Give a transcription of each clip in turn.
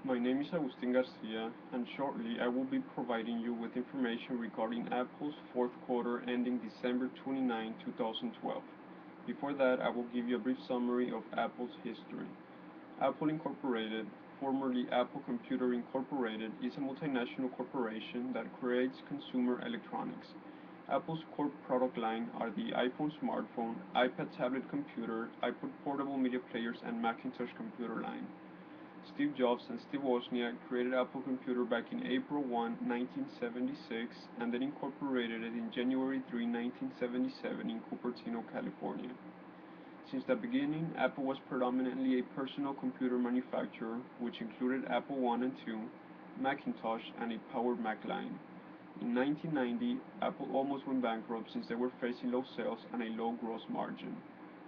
My name is Agustin Garcia, and shortly I will be providing you with information regarding Apple's fourth quarter ending December 29, 2012. Before that, I will give you a brief summary of Apple's history. Apple Incorporated, formerly Apple Computer Incorporated, is a multinational corporation that creates consumer electronics. Apple's core product line are the iPhone smartphone, iPad tablet computer, iPod portable media players, and Macintosh computer line. Steve Jobs and Steve Wozniak created Apple Computer back in April 1, 1976, and then incorporated it in January 3, 1977 in Cupertino, California. Since the beginning, Apple was predominantly a personal computer manufacturer, which included Apple I and II, Macintosh, and a Power Mac line. In 1990, Apple almost went bankrupt since they were facing low sales and a low gross margin.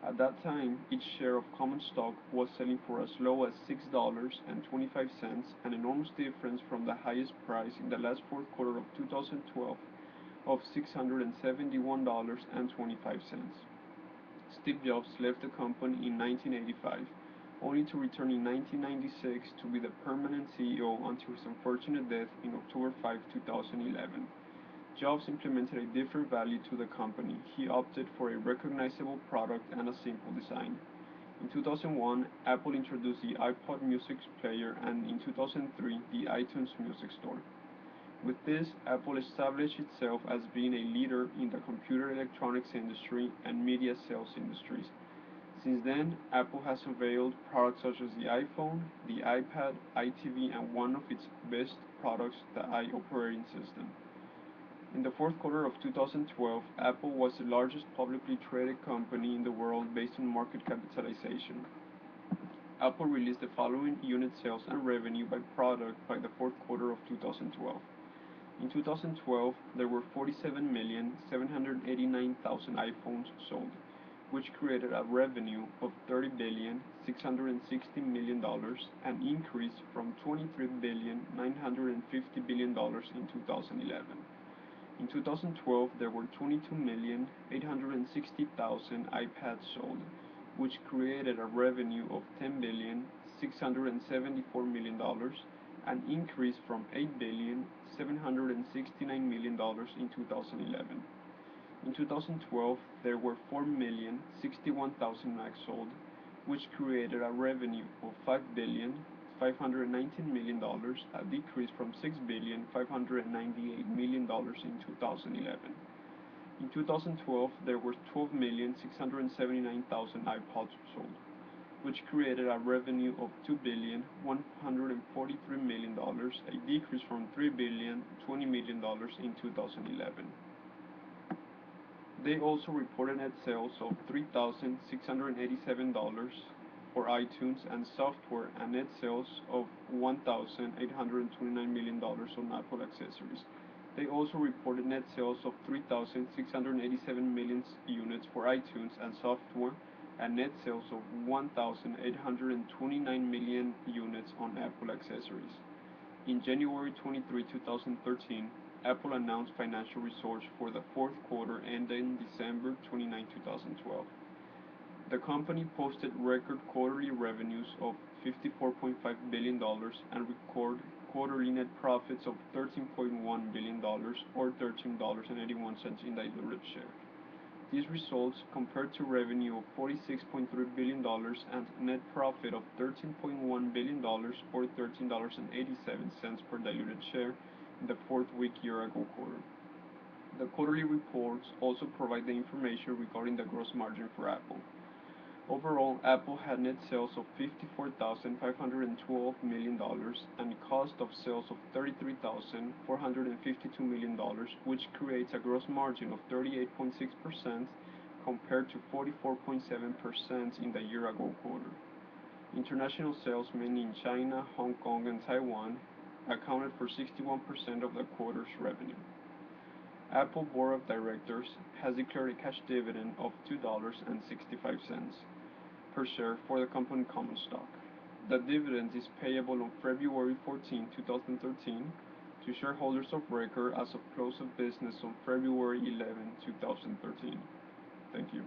At that time, each share of common stock was selling for as low as $6.25, an enormous difference from the highest price in the last fourth quarter of 2012 of $671.25. Steve Jobs left the company in 1985, only to return in 1996 to be the permanent CEO until his unfortunate death in October 5, 2011. Jobs implemented a different value to the company. He opted for a recognizable product and a simple design. In 2001, Apple introduced the iPod music player, and in 2003, the iTunes Music Store. With this, Apple established itself as being a leader in the computer electronics industry and media sales industries. Since then, Apple has unveiled products such as the iPhone, the iPad, iTV, and one of its best products, the iOperating system. In the fourth quarter of 2012, Apple was the largest publicly traded company in the world based on market capitalization. Apple released the following unit sales and revenue by product by the fourth quarter of 2012. In 2012, there were 47,789,000 iPhones sold, which created a revenue of $30,660,000,000, an increase from $23,950,000,000 in 2011. In 2012, there were 22,860,000 iPads sold, which created a revenue of $10,674,000,000, an increase from $8,769,000,000 in 2011. In 2012, there were 4,061,000 Macs sold, which created a revenue of $5,519,000,000, a decrease from $6,598,000,000 in 2011. In 2012, there were 12,679,000 iPods sold, which created a revenue of $2,143,000,000, a decrease from $3,020,000,000 in 2011. They also reported net sales of $3,687 for iTunes and software, and net sales of $1,829,000,000 on Apple accessories. They also reported net sales of 3,687 million units for iTunes and software, and net sales of 1,829 million units on Apple accessories. In January 23, 2013, Apple announced financial results for the fourth quarter ending December 29, 2012. The company posted record quarterly revenues of $54.5 billion and record quarterly net profits of $13.1 billion, or $13.81 in diluted share. These results compared to revenue of $46.3 billion and net profit of $13.1 billion, or $13.87 per diluted share in the fourth-week year-ago quarter. The quarterly reports also provide the information regarding the gross margin for Apple. Overall, Apple had net sales of $54,512 million and cost of sales of $33,452 million, which creates a gross margin of 38.6% compared to 44.7% in the year-ago quarter. International sales, mainly in China, Hong Kong, and Taiwan, accounted for 61% of the quarter's revenue. Apple Board of Directors has declared a cash dividend of $2.65 per share for the company common stock. The dividend is payable on February 14, 2013, to shareholders of record as of close of business on February 11, 2013. Thank you.